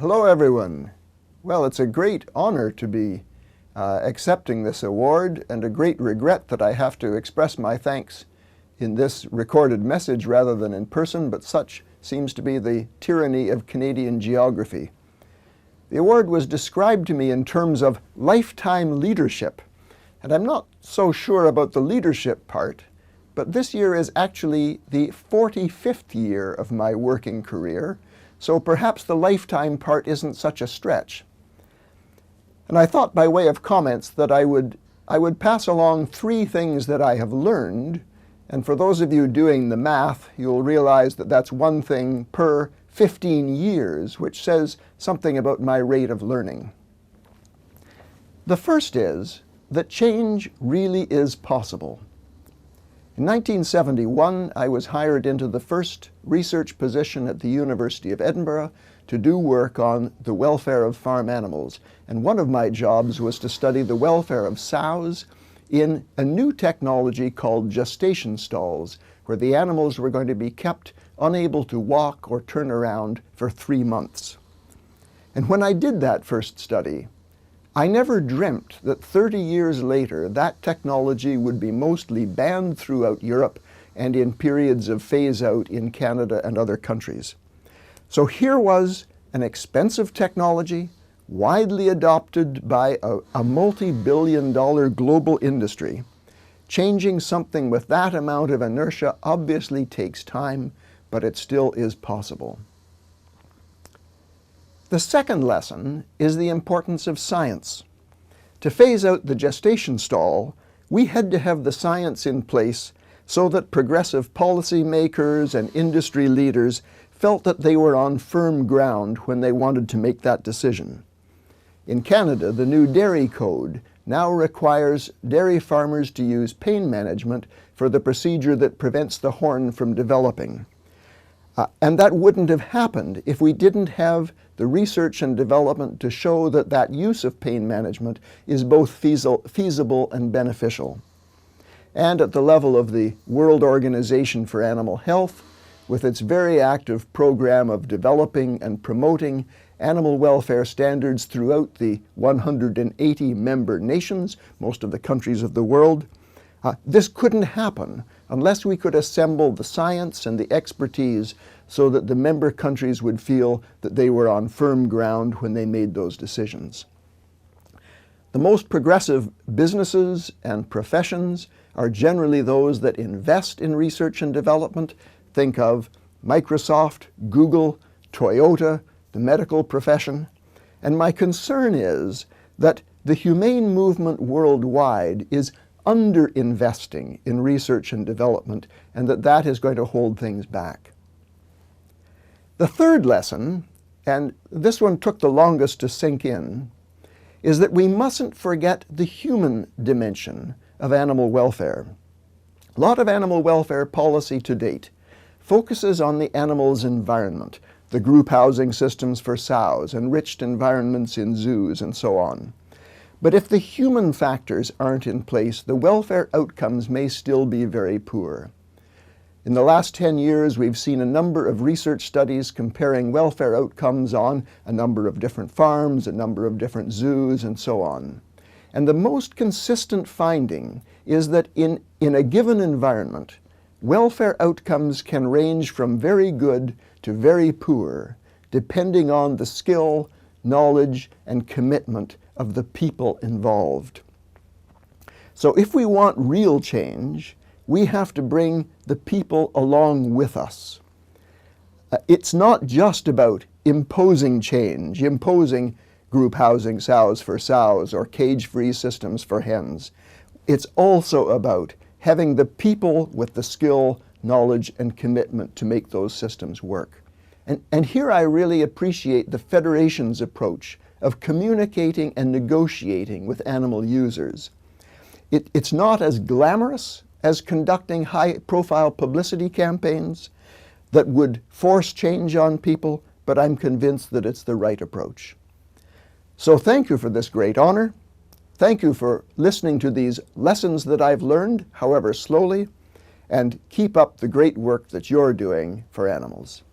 Hello everyone. Well, it's a great honor to be accepting this award, and a great regret that I have to express my thanks in this recorded message rather than in person, but such seems to be the tyranny of Canadian geography. The award was described to me in terms of lifetime leadership, and I'm not so sure about the leadership part, but this year is actually the 45th year of my working career, so perhaps the lifetime part isn't such a stretch. And I thought by way of comments that I would pass along 3 things that I have learned, and for those of you doing the math, you'll realize that that's 1 thing per 15 years, which says something about my rate of learning. The first is that change really is possible. In 1971, I was hired into the first research position at the University of Edinburgh to do work on the welfare of farm animals. And one of my jobs was to study the welfare of sows in a new technology called gestation stalls, where the animals were going to be kept unable to walk or turn around for 3 months. And when I did that first study, I never dreamt that 30 years later that technology would be mostly banned throughout Europe and in periods of phase-out in Canada and other countries. So here was an expensive technology, widely adopted by a multi-billion-dollar global industry. Changing something with that amount of inertia obviously takes time, but it still is possible. The second lesson is the importance of science. To phase out the gestation stall, we had to have the science in place so that progressive policymakers and industry leaders felt that they were on firm ground when they wanted to make that decision. In Canada, the new dairy code now requires dairy farmers to use pain management for the procedure that prevents the horn from developing. And that wouldn't have happened if we didn't have the research and development to show that that use of pain management is both feasible and beneficial. And at the level of the World Organization for Animal Health, with its very active program of developing and promoting animal welfare standards throughout the 180 member nations, most of the countries of the world, this couldn't happen unless we could assemble the science and the expertise so that the member countries would feel that they were on firm ground when they made those decisions. The most progressive businesses and professions are generally those that invest in research and development. Think of Microsoft, Google, Toyota, the medical profession. And my concern is that the humane movement worldwide is under-investing in research and development, and that is going to hold things back. The third lesson, and this one took the longest to sink in, is that we mustn't forget the human dimension of animal welfare. A lot of animal welfare policy to date focuses on the animal's environment, the group housing systems for sows, enriched environments in zoos, and so on. But if the human factors aren't in place, the welfare outcomes may still be very poor. In the last 10 years, we've seen a number of research studies comparing welfare outcomes on a number of different farms, a number of different zoos, and so on. And the most consistent finding is that in a given environment, welfare outcomes can range from very good to very poor, depending on the skill, knowledge, and commitment of the people involved. So if we want real change, we have to bring the people along with us. It's not just about imposing change, imposing group housing sows for sows or cage-free systems for hens. It's also about having the people with the skill, knowledge, and commitment to make those systems work. And here I really appreciate the Federation's approach of communicating and negotiating with animal users. It's not as glamorous as conducting high-profile publicity campaigns that would force change on people, but I'm convinced that it's the right approach. So thank you for this great honor. Thank you for listening to these lessons that I've learned, however slowly, and keep up the great work that you're doing for animals.